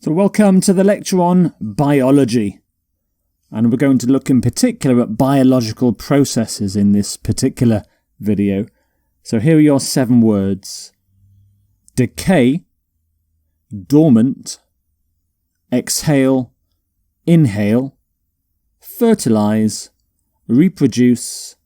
So welcome to the lecture on biology, and we're going to look in particular at biological processes in this particular video. So here are your 7 words: decay, dormant, exhale, inhale, fertilize, reproduce,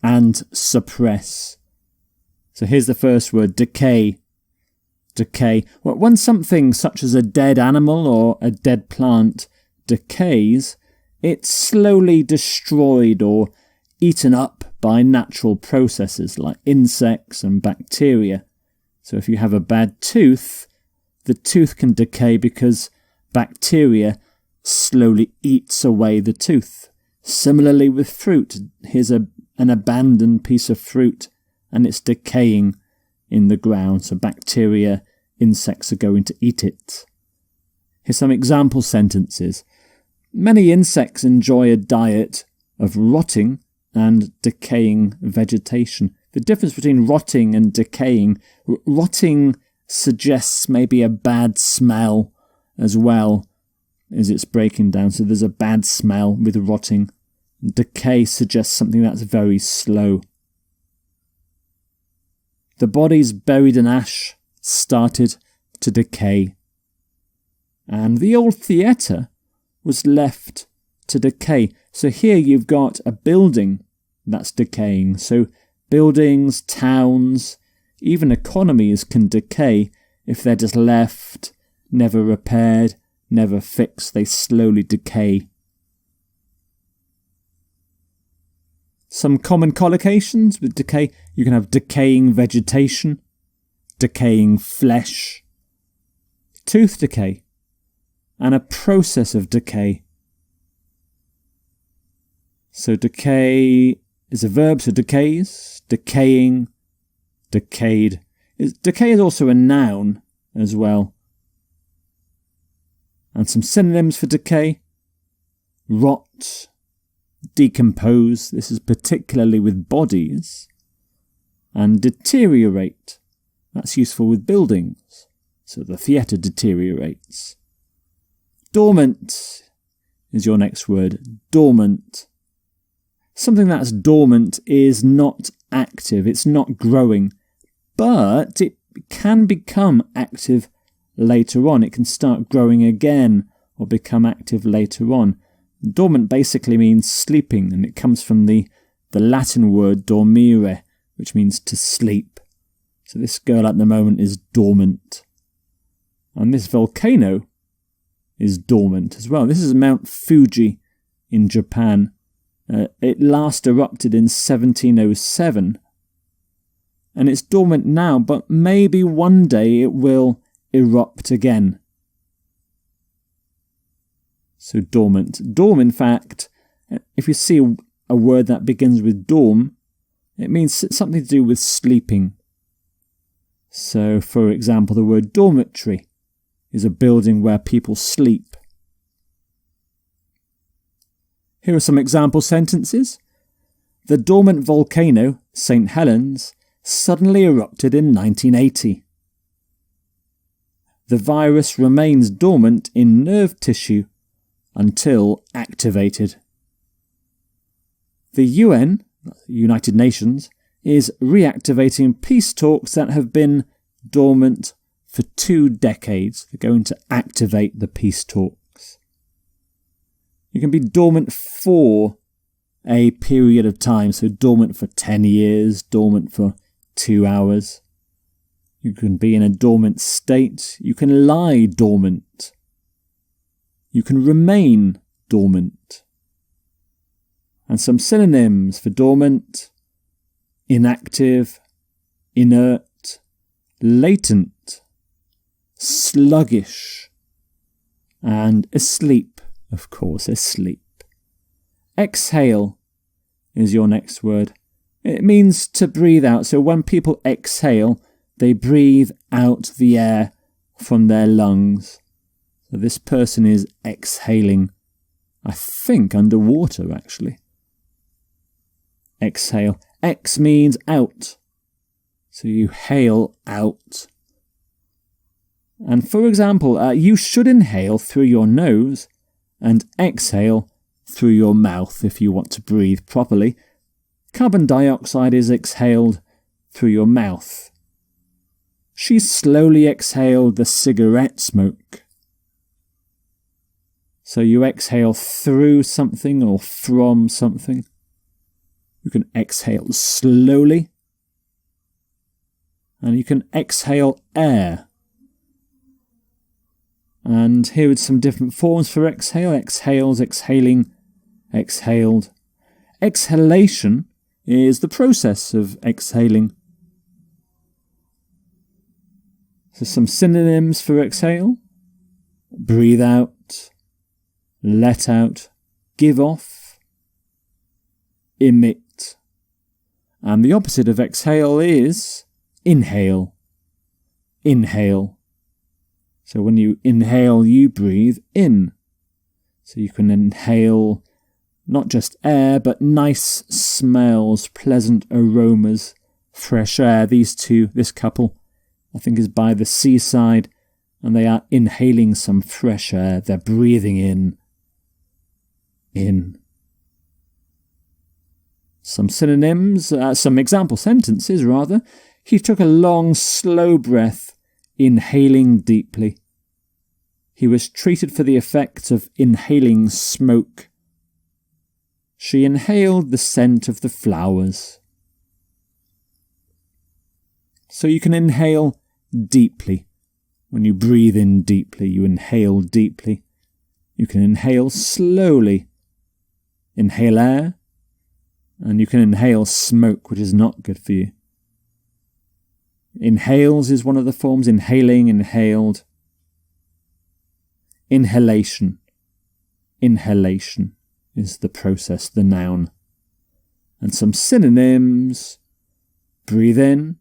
and suppress. So here's the first word: decay. Decay. Well, when something such as a dead animal or a dead plant decays, it's slowly destroyed or eaten up by natural processes like insects and bacteria. So if you have a bad tooth, the tooth can decay because bacteria slowly eats away the tooth. Similarly with fruit, here's an abandoned piece of fruit and it's decaying in the ground, so bacteria, insects are going to eat it. Here's some example sentences. Many insects enjoy a diet of rotting and decaying vegetation. The difference between rotting and decaying: rotting suggests maybe a bad smell as well as it's breaking down, so there's a bad smell with rotting. Decay suggests something that's very slow. The bodies buried in ash started to decay, and the old theatre was left to decay. So here you've got a building that's decaying. So buildings, towns, even economies can decay if they're just left, never repaired, never fixed. They slowly decay. Some common collocations with decay: you can have decaying vegetation, decaying flesh, tooth decay, and a process of decay. So decay is a verb, so decays, decaying, decayed. Decay is also a noun as well. And some synonyms for decay: rot, decompose, this is particularly with bodies, and deteriorate, that's useful with buildings, so the theatre deteriorates. Dormant is your next word: dormant. Something that's dormant is not active, it's not growing, but it can become active later on. It can start growing again or become active later on. Dormant basically means sleeping, and it comes from the Latin word dormire, which means to sleep. So this girl at the moment is dormant. And this volcano is dormant as well. This is Mount Fuji in Japan. It last erupted in 1707. And it's dormant now, but maybe one day it will erupt again. So dormant. Dorm, in fact, if you see a word that begins with dorm, it means something to do with sleeping. So, for example, the word dormitory is a building where people sleep. Here are some example sentences. The dormant volcano, St. Helens, suddenly erupted in 1980. The virus remains dormant in nerve tissue until activated. The UN, United Nations, is reactivating peace talks that have been dormant for 2 decades. They're going to activate the peace talks. You can be dormant for a period of time, so dormant for 10 years, dormant for 2 hours. You can be in a dormant state. You can lie dormant. You can remain dormant. And some synonyms for dormant: inactive, inert, latent, sluggish, and asleep, of course, asleep. Exhale is your next word. It means to breathe out. So when people exhale, they breathe out the air from their lungs. So this person is exhaling, I think underwater actually. Exhale. Ex means out. So you hail out. And for example, you should inhale through your nose and exhale through your mouth if you want to breathe properly. Carbon dioxide is exhaled through your mouth. She slowly exhaled the cigarette smoke. So you exhale through something or from something. You can exhale slowly. And you can exhale air. And here are some different forms for exhale. Exhales, exhaling, exhaled. Exhalation is the process of exhaling. So some synonyms for exhale. Breathe out, let out, give off, emit. And the opposite of exhale is inhale. Inhale. So when you inhale, you breathe in. So you can inhale not just air, but nice smells, pleasant aromas, fresh air. This couple, I think, is by the seaside, and they are inhaling some fresh air. They're breathing in. In. Some synonyms, some example sentences rather. He took a long, slow breath, inhaling deeply. He was treated for the effects of inhaling smoke. She inhaled the scent of the flowers. So you can inhale deeply. When you breathe in deeply, you inhale deeply. You can inhale slowly. Inhale air. And you can inhale smoke, which is not good for you. Inhales is one of the forms. Inhaling, inhaled. Inhalation. Inhalation is the process, the noun. And some synonyms. Breathe in.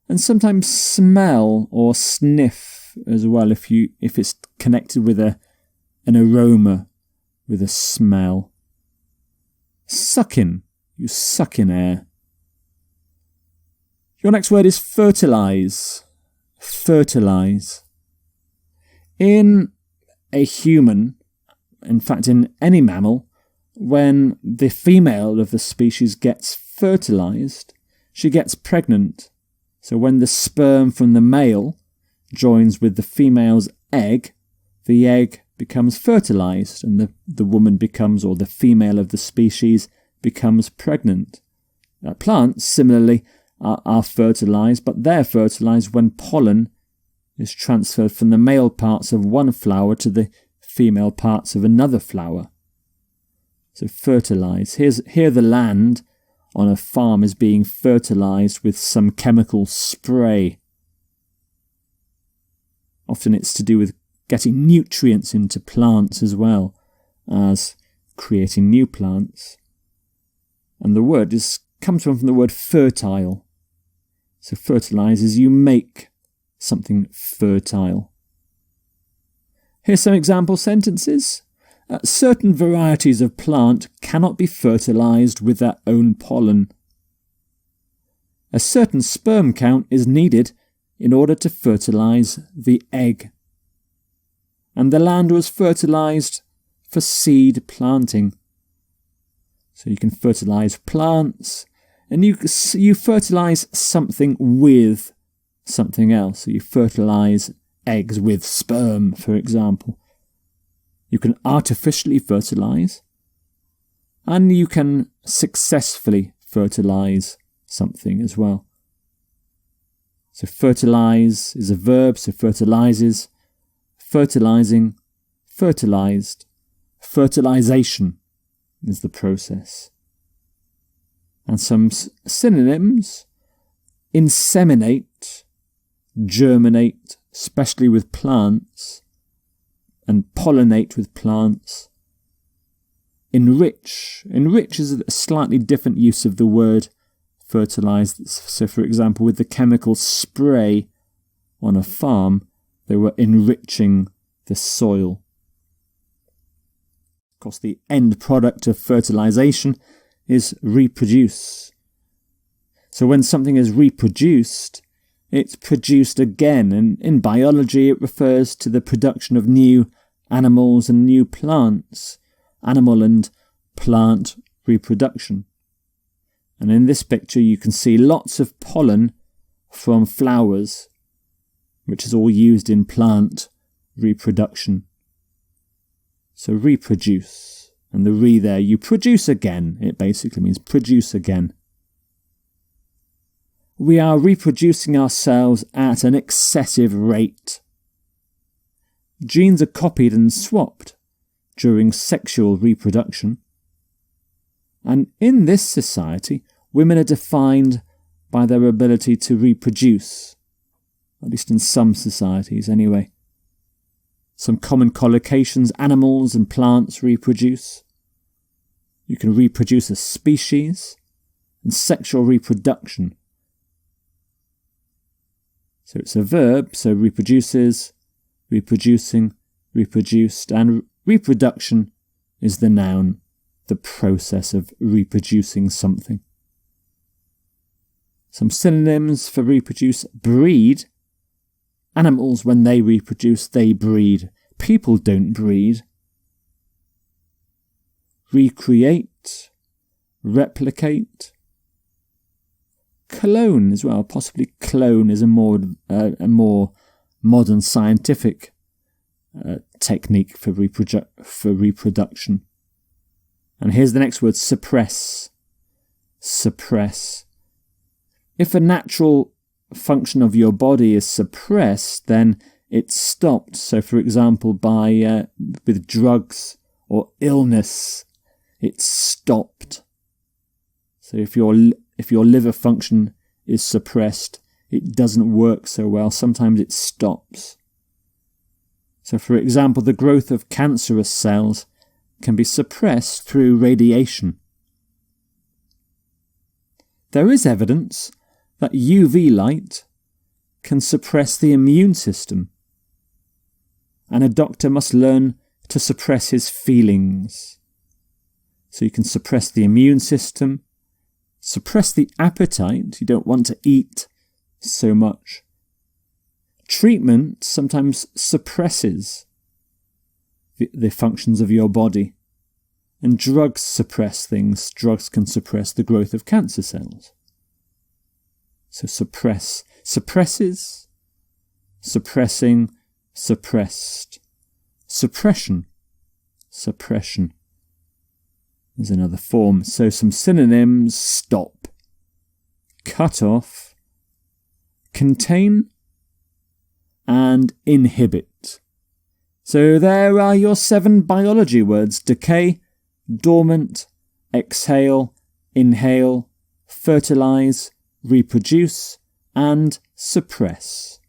And sometimes smell or sniff as well if it's connected with an aroma, with a smell. Suck in. You suck in air. Your next word is fertilise. Fertilise. In a human, in fact in any mammal, when the female of the species gets fertilised, she gets pregnant. So when the sperm from the male joins with the female's egg, the egg becomes fertilised and the woman becomes, or the female of the species becomes pregnant. Plants, similarly, are fertilised, but they're fertilised when pollen is transferred from the male parts of one flower to the female parts of another flower. So fertilise. Here the land on a farm is being fertilised with some chemical spray. Often it's to do with getting nutrients into plants as well as creating new plants. And the word comes from the word fertile. So fertilise is you make something fertile. Here's some example sentences. Certain varieties of plant cannot be fertilised with their own pollen. A certain sperm count is needed in order to fertilise the egg. And the land was fertilised for seed planting. So you can fertilise plants, and you fertilise something with something else. So you fertilise eggs with sperm, for example. You can artificially fertilise, and you can successfully fertilise something as well. So fertilise is a verb, so fertilises, fertilising, fertilised, fertilisation is the process. And some synonyms: inseminate, germinate, especially with plants, and pollinate with plants. Enrich. Enrich is a slightly different use of the word fertilise. So, for example, with the chemical spray on a farm, they were enriching the soil. Of course, the end product of fertilisation is reproduce. So when something is reproduced, it's produced again, and in biology it refers to the production of new animals and new plants, animal and plant reproduction. And in this picture you can see lots of pollen from flowers, which is all used in plant reproduction. So reproduce, and the re there, you produce again, it basically means produce again. We are reproducing ourselves at an excessive rate. Genes are copied and swapped during sexual reproduction. And in this society, women are defined by their ability to reproduce, at least in some societies anyway. Some common collocations: animals and plants reproduce. You can reproduce a species, and sexual reproduction. So it's a verb, so reproduces, reproducing, reproduced, and reproduction is the noun, the process of reproducing something. Some synonyms for reproduce: breed. Animals, when they reproduce, they breed. People don't breed. Recreate, replicate. Clone as well. Possibly clone is a more modern scientific technique for reproduction. And here's the next word: suppress. Suppress. If a natural function of your body is suppressed, then it's stopped. So, for example, with drugs or illness, it's stopped. So if your liver function is suppressed, it doesn't work so well. Sometimes it stops. So, for example, the growth of cancerous cells can be suppressed through radiation. There is evidence that UV light can suppress the immune system, and a doctor must learn to suppress his feelings. So you can suppress the immune system, suppress the appetite. You don't want to eat so much. Treatment sometimes suppresses the functions of your body, and drugs suppress things. Drugs can suppress the growth of cancer cells. So suppress, suppresses, suppressing, suppressed. Suppression, suppression is another form. So some synonyms: stop, cut off, contain, and inhibit. So there are your 7 biology words: decay, dormant, exhale, inhale, fertilise, reproduce, and suppress.